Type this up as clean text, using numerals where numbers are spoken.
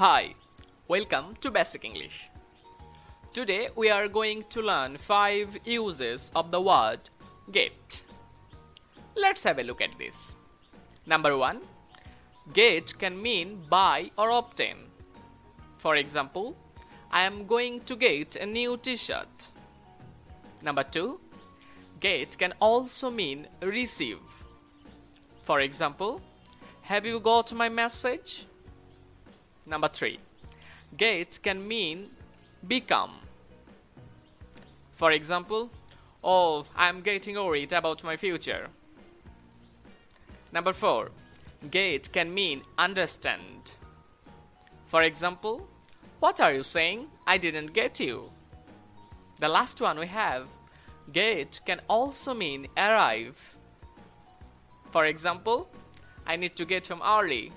Hi, welcome to Basic English. Today we are going to learn 5 uses of the word get. Let's have a look at this. Number 1. Get can mean buy or obtain. For example, I am going to get a new t-shirt. Number 2. Get can also mean receive. For example, have you got my message? Number 3. Get can mean become. For example, oh, I'm getting worried about my future. Number 4. Get can mean understand. For example, what are you saying? I didn't get you. The last one we have, get can also mean arrive. For example, I need to get home early.